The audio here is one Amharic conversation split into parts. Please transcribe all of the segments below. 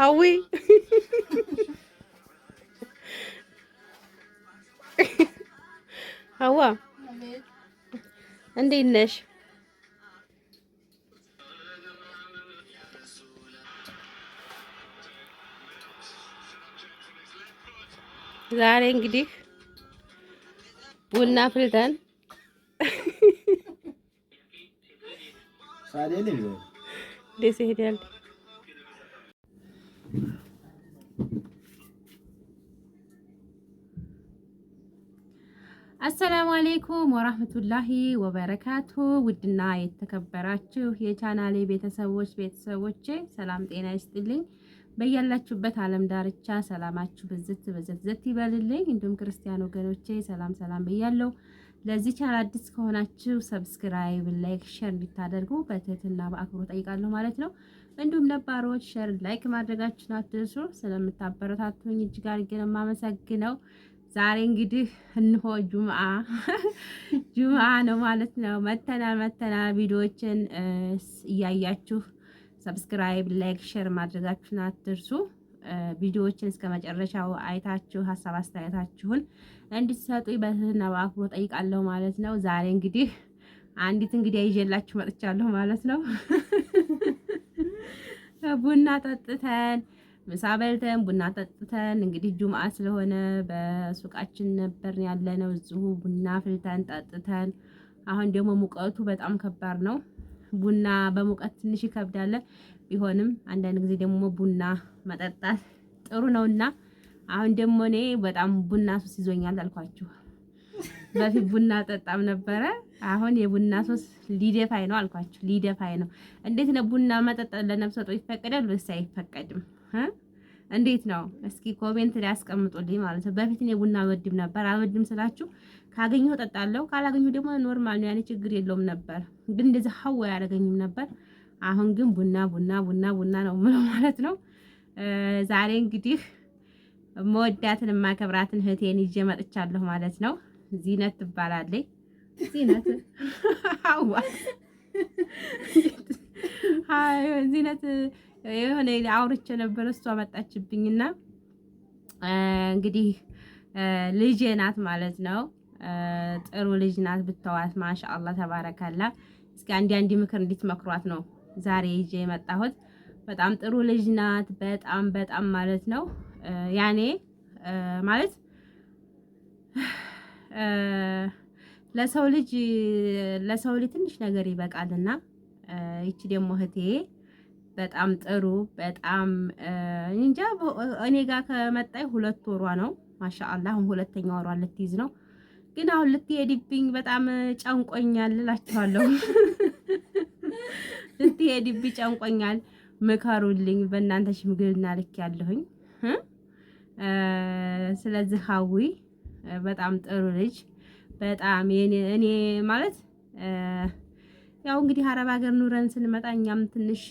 ሀዊ ሀዋ እንዴት ነሽ? ዛሬ እንግዲህ ቡና ፍልተን ደስ ይሄዳል። አሰላሙ አሌይኩም ወራህመቱላሂ ወበረካቱ። ውድና የተከበራችሁ የቻናሌ ቤተሰቦቼ ሰላም ጤና ይስጥልኝ። በያላችሁበት ዓለም ዳርቻ ሰላማችሁ ብዝት ብዝት ይበልልኝ። እንዲሁም ክርስቲያን ወገኖቼ ሰላም ብያለሁ። ለዚህ ቻናል አዲስ ከሆናችሁ ሰብስክራይብ፣ ላይክ፣ ሼር እንድታደርጉ በትህትና በአክብሮት ጠይቃለሁ ማለት ነው። እንዲሁም ነባሮች ሼር፣ ላይክ ማድረጋችሁን አትርሱ። ስለምታበረታቱኝ እጅግ አድርጌ ነው የማመሰግነው። ዛሬ እንግዲህ እንሆ ጁምአ ነው ማለት ነው። መተናል ቪዲዮዎችን እያያችሁ ሰብስክራይብ፣ ላይክ፣ ሼር ማድረጋችሁን አትርሱ። ቪዲዮዎችን እስከ መጨረሻው አይታችሁ ሀሳብ አስተያየታችሁን እንድትሰጡ በትህትና በአክብሮት ጠይቃለሁ ማለት ነው። ዛሬ እንግዲህ አንዲት እንግዲህ ይዤላችሁ መጥቻለሁ ማለት ነው። ቡና ጠጥተን ምሳ በልተን ቡና ጠጥተን እንግዲህ ጁምአ ስለሆነ በሱቃችን ነበር ያለነው። እዚሁ ቡና ፍልተን ጠጥተን፣ አሁን ደግሞ ሙቀቱ በጣም ከባድ ነው። ቡና በሙቀት ትንሽ ይከብዳል። ቢሆንም አንዳንድ ጊዜ ደግሞ ቡና መጠጣት ጥሩ ነውና አሁን ደግሞ እኔ በጣም ቡና ሱስ ይዞኛል አልኳችሁ። በፊት ቡና ጠጣም ነበረ። አሁን የቡና ሱስ ሊደፋይ ነው አልኳችሁ። ሊደፋይ ነው። እንዴት ነው ቡና መጠጣት ለነፍሰ ጡር ይፈቀዳል ወይስ አይፈቀድም? እንዴት ነው? እስኪ ኮሜንት ላይ አስቀምጡልኝ ማለት ነው። በፊት እኔ ቡና አልወድም ነበር። አልወድም ስላችሁ ካገኘሁ እጠጣለሁ፣ ካላገኘሁ ደግሞ ኖርማል ነው፣ ያኔ ችግር የለውም ነበር። ግን እንደዚህ ሀዋ ያደረገኝም ነበር። አሁን ግን ቡና ነው ምለው ማለት ነው። ዛሬ እንግዲህ መወዳትን የማከብራትን እህቴን ይዤ መጥቻለሁ ማለት ነው። ዚነት ትባላለች። ዚነት ሀዋ ዚነት የሆነ አውርቼ ነበር፣ እሷ መጣችብኝና እንግዲህ ልጄ ናት ማለት ነው። ጥሩ ልጅ ናት ብተዋት፣ ማሻአላህ ተባረካላ። እስኪ አንድ ምክር እንድትመክሯት ነው ዛሬ ይዤ የመጣሁት። በጣም ጥሩ ልጅ ናት፣ በጣም ማለት ነው። ያኔ ማለት ለሰው ልጅ ትንሽ ነገር ይበቃልና ይቺ ደግሞ እህቴ በጣም ጥሩ በጣም እንጃ። እኔ ጋር ከመጣይ 2 ወሯ ነው ማሻአላህ። አሁን 2ኛ ወሯ ልትይዝ ነው። ግን አሁን ልትሄድብኝ በጣም ጨንቆኛል እላችኋለሁ። ልትሄድብኝ ጨንቆኛል። ምከሩልኝ። በእናንተ ሽምግልና ልክ ያለሁኝ። ስለዚህ ሀዊ በጣም ጥሩ ልጅ በጣም እኔ ማለት ያው እንግዲህ አረብ ሀገር ኑረን ስንመጣ እኛም ትንሽ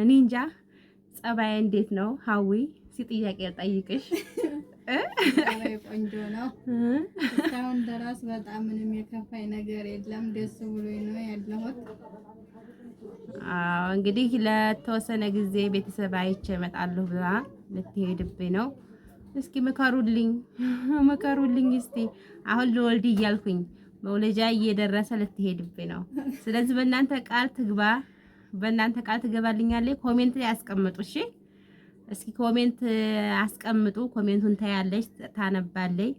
እኔ እንጃ ጸባይ እንዴት ነው ሀዊ? ጥያቄ ጠይቅሽ። ቆንጆ ነው። እስካሁን ድረስ በጣም ምንም የከፋኝ ነገር የለም። ደስ ብሎኝ ነው ያለሁት። አዎ እንግዲህ ለተወሰነ ጊዜ ቤተሰብ አይቼ እመጣለሁ ብላ ልትሄድብኝ ነው። እስኪ ምከሩልኝ እስቲ። አሁን ልወልድ እያልኩኝ መውለጃ እየደረሰ ልትሄድብኝ ነው። ስለዚህ በእናንተ ቃል ትገባልኛለች። ኮሜንት ላይ አስቀምጡ እሺ። እስኪ ኮሜንት አስቀምጡ። ኮሜንቱን ታያለች፣ ታነባለች፣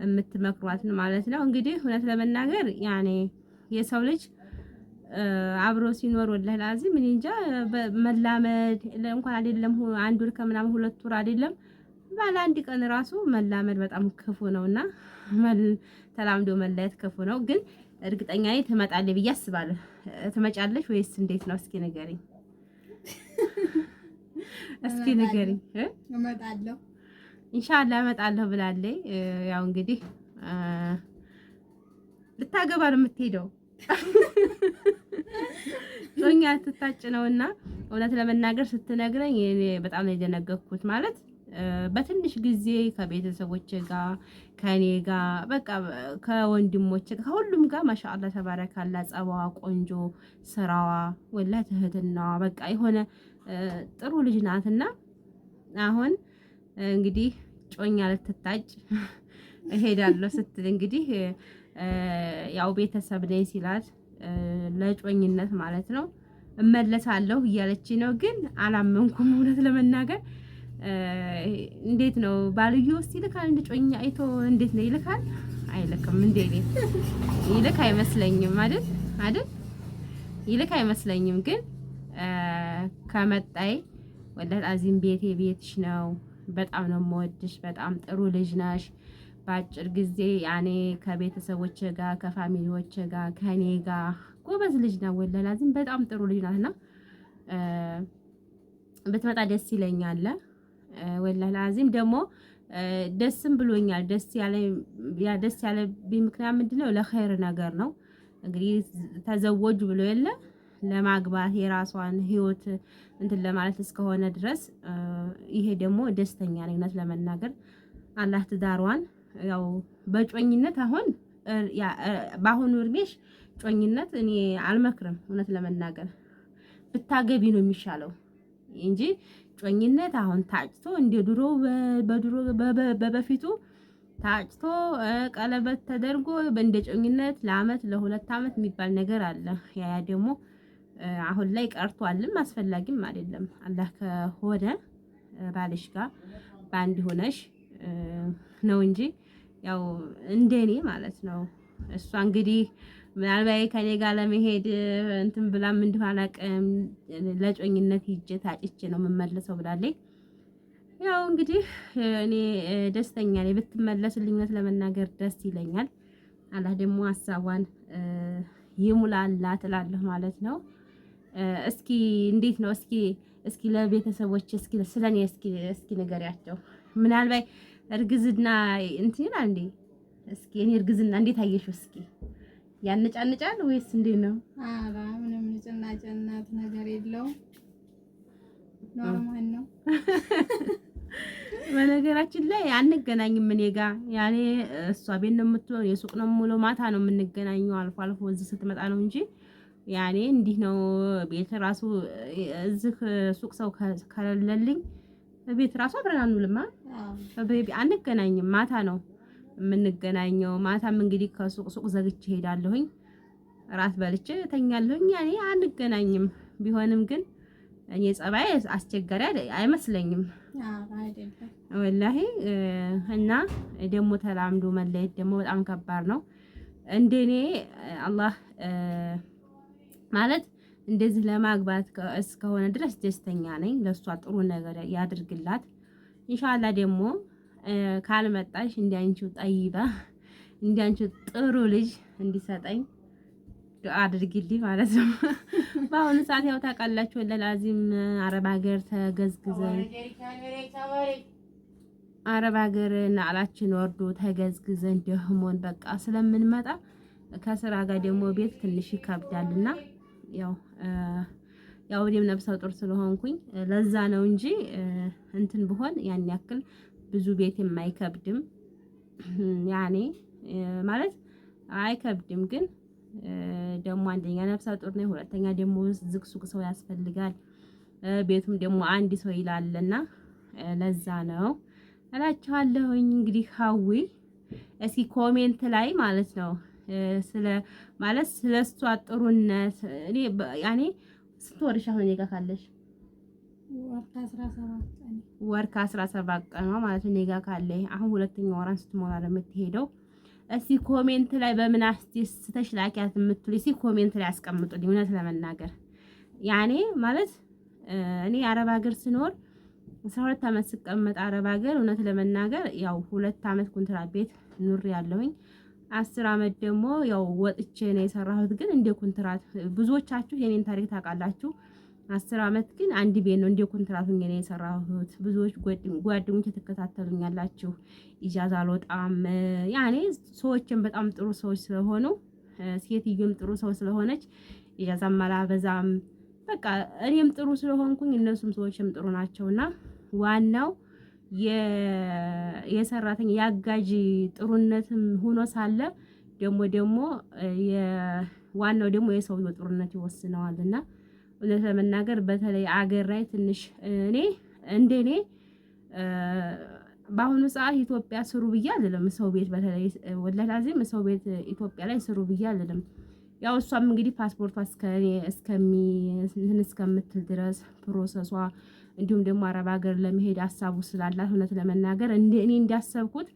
የምትመክሯትን ማለት ነው። እንግዲህ እውነት ለመናገር ያኔ የሰው ልጅ አብሮ ሲኖር ወላሂ ላዚም እኔ እንጃ መላመድ እንኳን አይደለም 1 ወር ከምናምን 2 ወር አይደለም ባለ 1 ቀን ራሱ መላመድ በጣም ክፉ ነውና ተላምዶ መለየት ክፉ ነው። ግን እርግጠኛ ነኝ ትመጣለች ብዬ አስባለሁ። ትመጫለሽ ወይስ እንዴት ነው? እስኪ ንገሪኝ። እስኪ ንገሪኝ። እመጣለሁ ኢንሻአላህ እመጣለሁ ብላለች። ያው እንግዲህ ልታገባ ነው የምትሄደው። ጾኛ ትታጭ ነውና እውነት ለመናገር ስትነግረኝ እኔ በጣም ነው የደነገኩት። ማለት በትንሽ ጊዜ ከቤተሰቦቼ ጋር ከኔ ጋር በቃ ከወንድሞቼ ጋር ከሁሉም ጋር ማሻአላህ ተባረካላ። ጸባዋ ቆንጆ፣ ስራዋ ወላሂ ትህትናዋ በቃ የሆነ ጥሩ ልጅ ናትና አሁን እንግዲህ ጮኛ ልትታጭ እሄዳለሁ ስትል እንግዲህ ያው ቤተሰብ ነኝ ሲላት ለጮኝነት ማለት ነው እመለሳለሁ እያለች ነው። ግን አላመንኩም እውነት ለመናገር እንዴት ነው ባልዮ ውስጥ ይልካል? እንደ ጮኛ አይቶ እንዴት ነው ይልካል? አይልክም። እንዴ ይልክ አይመስለኝም። አይደል ይልክ አይመስለኝም። ግን ከመጣይ ወላሂ አዚም ቤቴ ቤትሽ ነው። በጣም ነው የምወድሽ። በጣም ጥሩ ልጅ ነሽ። በአጭር ጊዜ ያኔ ከቤተሰቦች ጋር ከፋሚሊዎች ጋር ከኔ ጋር ጎበዝ ልጅ ነው። ወላሂ አዚም በጣም ጥሩ ልጅ ናትና ብትመጣ ደስ ይለኛል። ወላሂ አዚም ደግሞ ደስም ብሎኛል። ደስ ያለብኝ ምክንያት ምንድነው? ለኸይር ነገር ነው። እንግዲህ ተዘወጁ ብሎ የለ ለማግባት የራሷን ህይወት እንትን ለማለት እስከሆነ ድረስ ይሄ ደግሞ ደስተኛ ነኝ። እውነት ለመናገር አላህ ትዳሯን ያው በጮኝነት አሁን በአሁኑ እድሜሽ ጮኝነት እኔ አልመክርም። እውነት ለመናገር ብታገቢ ነው የሚሻለው እንጂ ጮኝነት አሁን ታጭቶ እንደ ድሮ በበፊቱ ታጭቶ ቀለበት ተደርጎ እንደ ጮኝነት ለአመት ለሁለት አመት የሚባል ነገር አለ። ያ ደግሞ አሁን ላይ ቀርቷልም አስፈላጊም አይደለም። አላህ ከሆነ ባልሽ ጋር በአንድ ሆነሽ ነው እንጂ ያው እንደኔ ማለት ነው። እሷ እንግዲህ ምናልባት ከኔ ጋር ለመሄድ እንትን ብላም እንደሆነ አላውቅም። ለጮኝነት ሂጄ ታጭቼ ነው የምመለሰው ብላለች። ያው እንግዲህ እኔ ደስተኛ ነኝ ብትመለስልኝ፣ ለመናገር ደስ ይለኛል። አላህ ደግሞ ሀሳቧን ይሙላላት እላለሁ ማለት ነው። እስኪ እንዴት ነው? እስኪ ለቤተሰቦች ስለኔ እስኪ ንገሪያቸው። ምናልባት እርግዝና እንትን ይላል እንዴ? እስኪ እኔ እርግዝና እንዴት አየሽው? እስኪ ያነጫንጫል ወይስ እንዴት ነው? ኧረ ምንም ንጭናጭነት ነገር የለውም። ኖርማል ነው። በነገራችን ላይ አንገናኝም። እኔ ጋር ያኔ እሷ ቤት ነው የምትሆን፣ የሱቅ ነው የምውለው፣ ማታ ነው የምንገናኘው። አልፎ አልፎ እዚህ ስትመጣ ነው እንጂ ያኔ እንዲህ ነው። ቤት ራሱ እዚህ ሱቅ ሰው ከሌለልኝ ቤት ራሱ አብረን አንውልም። አንገናኝም። ማታ ነው የምንገናኘው። ማታም እንግዲህ ከሱቅ ዘግቼ ሄዳለሁኝ፣ ራት በልቼ ተኛለሁኝ። ያኔ አንገናኝም። ቢሆንም ግን እኔ ጸባይ አስቸጋሪ አይመስለኝም ወላሂ። እና ደግሞ ተላምዶ መለየት ደግሞ በጣም ከባድ ነው። እንደኔ አላህ ማለት እንደዚህ ለማግባት እስከሆነ ድረስ ደስተኛ ነኝ። ለሷ ጥሩ ነገር ያድርግላት ኢንሻአላህ። ደግሞ ካልመጣሽ እንዲያንቺው ጠይባ እንዲያንቺው ጥሩ ልጅ እንዲሰጠኝ ዱአ አድርጊልኝ ማለት ነው። በአሁኑ ሰዓት ያው ታውቃላችሁ ለላዚም አረብ ሀገር ተገዝግዘን አረብ ሀገር ናላችን ወርዶ ተገዝግዘን ደህሞን በቃ ስለምንመጣ ከስራ ጋር ደግሞ ቤት ትንሽ ይከብዳልና ያው እኔም ነፍሰ ጡር ስለሆንኩኝ ለዛ ነው እንጂ እንትን ብሆን ያን ያክል ብዙ ቤት የማይከብድም ያኔ ማለት አይከብድም። ግን ደግሞ አንደኛ ነፍሰ ጡር ነኝ፣ ሁለተኛ ደግሞ ዝግሱቅ ሰው ያስፈልጋል። ቤቱም ደግሞ አንድ ሰው ይላልና ለዛ ነው እላችኋለሁኝ። እንግዲህ ሀዊ እስኪ ኮሜንት ላይ ማለት ነው ስለሷ ጥሩነት እኔ ያኔ ስንት ወርሽ አሁን እኔ ጋር ካለሽ? ወር ከ17 ቀን ነው ማለት እኔ ጋር ካለሽ። አሁን ሁለተኛው ወራን ስትሞላ ለምትሄደው እስኪ ኮሜንት ላይ በምን አስደስተሽ ላኪያት የምትሉ እስኪ ኮሜንት ላይ አስቀምጡልኝ። እውነት ለመናገር ያኔ ማለት እኔ አረብ ሀገር ስኖር 12 አመት ስቀመጥ አረብ ሀገር እውነት ለመናገር ያው 2 አመት ኮንትራት ቤት ኑር ያለሁኝ 10 አመት ደግሞ ያው ወጥቼ ነው የሰራሁት። ግን እንደ ኮንትራት ብዙዎቻችሁ የኔን ታሪክ ታውቃላችሁ። 10 አመት ግን አንድ ቤት ነው እንደ ኮንትራት ነው የሰራሁት። ብዙዎች ጓደኞች ተከታተሉኛላችሁ። ኢጃዛ አልወጣም ያኔ ሰዎችን በጣም ጥሩ ሰዎች ስለሆኑ ሴትዮም ጥሩ ሰው ስለሆነች ኢጃዛም አላበዛም። በቃ እኔም ጥሩ ስለሆንኩኝ እነሱም ሰዎችም ጥሩ ናቸውና ዋናው የሰራተኛ ያጋጂ ጥሩነትም ሆኖ ሳለ ደግሞ ዋናው ደግሞ የሰውየው ጥሩነት ይወስነዋልና እውነት ለመናገር በተለይ አገር ላይ ትንሽ እኔ እንደኔ በአሁኑ ሰዓት ኢትዮጵያ ስሩ ብዬ አልልም። ሰው ቤት በተለይ ወላሂ ላዚም ሰው ቤት ኢትዮጵያ ላይ ስሩ ብዬ አልልም። ያው እሷም እንግዲህ ፓስፖርቷ እስከምትል ድረስ ፕሮሰሷ እንዲሁም ደግሞ አረብ ሀገር ለመሄድ ሀሳቡ ስላላት እውነት ለመናገር እኔ እንዳሰብኩት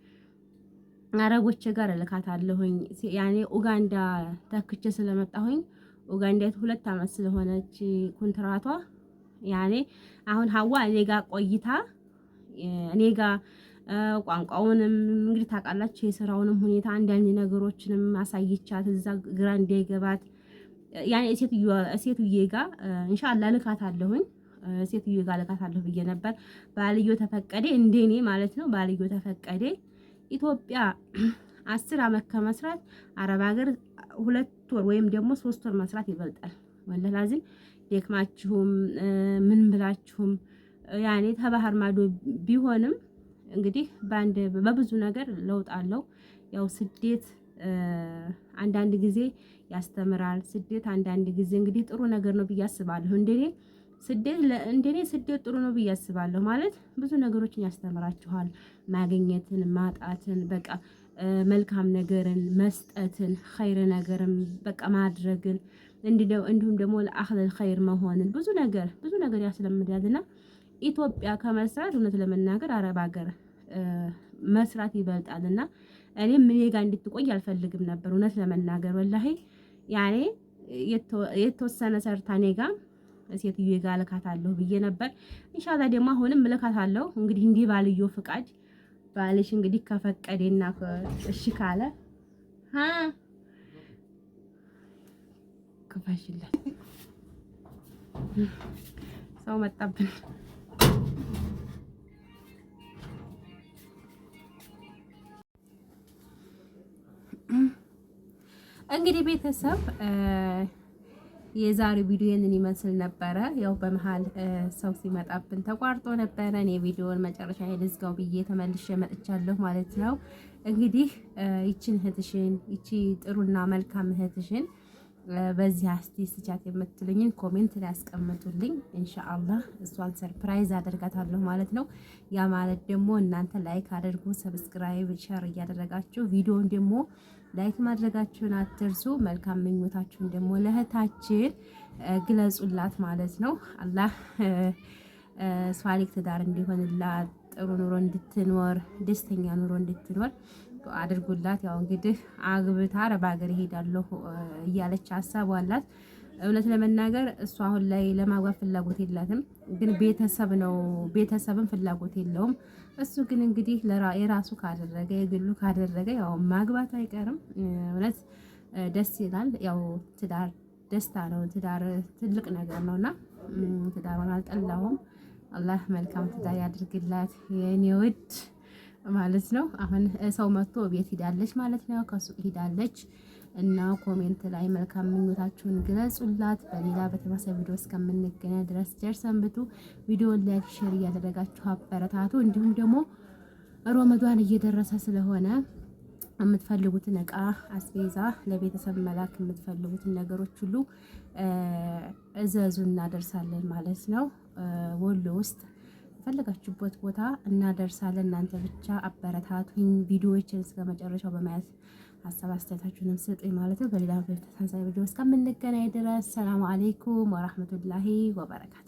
አረቦቼ ጋር እልካታለሁኝ። ያኔ ኡጋንዳ ተክቼ ስለመጣሁኝ ኡጋንዳ 2 አመት ስለሆነች ኮንትራቷ ያኔ አሁን ሀዋ እኔ ጋር ቆይታ እኔ ጋር ቋንቋውንም እንግዲህ ታውቃላችሁ የስራውንም ሁኔታ አንዳንድ ነገሮችንም አሳይቻት እዛ ግራ እንዳይገባት ያኔ ሴትዬ ጋር ኢንሻአላህ ልካታለሁኝ። ሴትዬ ጋር ልካታለሁ ብዬ ነበር። ባልዮ ተፈቀደ እንደኔ ማለት ነው። ባልዮ ተፈቀደ ኢትዮጵያ 10 አመት ከመስራት አረብ ሀገር 2 ወር ወይም ደግሞ 3 ወር መስራት ይበልጣል። ወላሂ ላዚም ደክማችሁም ምን ብላችሁም ያኔ ተባህር ማዶ ቢሆንም እንግዲህ በብዙ ነገር ለውጥ አለው። ያው ስደት አንዳንድ ጊዜ ያስተምራል። ስደት አንዳንድ ጊዜ እንግዲህ ጥሩ ነገር ነው ብዬ አስባለሁ። እንደኔ ስደት ጥሩ ነው ብዬ አስባለሁ። ማለት ብዙ ነገሮችን ያስተምራችኋል። ማግኘትን፣ ማጣትን፣ በቃ መልካም ነገርን መስጠትን፣ ኸይር ነገርን በቃ ማድረግን እንዲሁም ደግሞ ለአኽለል ኸይር መሆንን ብዙ ነገር ያስለምዳልና ኢትዮጵያ ከመስራት እውነት ለመናገር አረብ ሀገር መስራት ይበልጣልና እኔም እኔ ጋር እንድትቆይ አልፈልግም ነበር እውነት ለመናገር ወላሂ ያኔ የተወሰነ ሰርታ እኔ ጋር ሴትዬ ጋር ልካታለሁ ብዬ ነበር። ኢንሻአላህ ደግሞ አሁንም ልካታለሁ። እንግዲህ እንዲህ ባልዮ ፍቃድ ባልሽ እንግዲህ ከፈቀደና እሺ ካለ ክፋሽለት ሰው መጣብን። እንግዲህ ቤተሰብ የዛሬው ቪዲዮ ይሄንን ይመስል ነበረ። ያው በመሃል ሰው ሲመጣብን ተቋርጦ ነበረ። እኔ ቪዲዮውን መጨረሻ ላይ ልዝጋው ብዬ ተመልሼ መጥቻለሁ ማለት ነው። እንግዲህ ይቺን እህትሽን ይቺ ጥሩና መልካም እህትሽን በዚህ አስቲስቻት የምትሉኝን ኮሜንት ላይ አስቀምጡልኝ። ኢንሻአላህ እሷን ሰርፕራይዝ አደርጋታለሁ ማለት ነው። ያ ማለት ደግሞ እናንተ ላይክ አድርጉ፣ ሰብስክራይብ፣ ሼር እያደረጋችሁ ቪዲዮውን ደግሞ ላይክ ማድረጋችሁን አትርሱ። መልካም ምኞታችሁን ደግሞ ለእህታችን ግለጹላት ማለት ነው። አላህ ሷሊህ ትዳር እንዲሆንላት ጥሩ ኑሮ እንድትኖር ደስተኛ ኑሮ እንድትኖር አድርጉላት። ያው እንግዲህ አግብታ አረብ ሀገር እሄዳለሁ እያለች ሀሳብ አላት። እውነት ለመናገር እሷ አሁን ላይ ለማግባት ፍላጎት የላትም፣ ግን ቤተሰብን ፍላጎት የለውም። እሱ ግን እንግዲህ የራሱ ካደረገ የግሉ ካደረገ ያው ማግባት አይቀርም። እውነት ደስ ይላል። ያው ትዳር ደስታ ነው። ትዳር ትልቅ ነገር ነውና ትዳሯን አልጠላሁም። አላህ መልካም ትዳር ያድርግላት የኔ ውድ ማለት ነው። አሁን ሰው መጥቶ ቤት ሂዳለች ማለት ነው። ከሱቅ ሂዳለች እና ኮሜንት ላይ መልካም ምኞታችሁን ግለጹላት። በሌላ በተመሳሳይ ቪዲዮ እስከምንገናኝ ድረስ ጀርሰንብቱ። ቪዲዮውን ላይክ ሼር እያደረጋችሁ አበረታቱ። እንዲሁም ደግሞ ረመዳን እየደረሰ ስለሆነ የምትፈልጉትን እቃ አስቤዛ ለቤተሰብ መላክ የምትፈልጉትን ነገሮች ሁሉ እዘዙ፣ እናደርሳለን ማለት ነው። ወሎ ውስጥ የፈለጋችሁበት ቦታ እናደርሳለን። እናንተ ብቻ አበረታቱኝ። ቪዲዮዎችን እስከ መጨረሻው በማየት ሀሳብ አስተያየታችሁንም ስጡኝ ማለት ነው። በሌላ ተመሳሳይ ቪዲዮ እስከምንገናኝ ድረስ ሰላም አለይኩም ወራህመቱላሂ ወበረካቱ።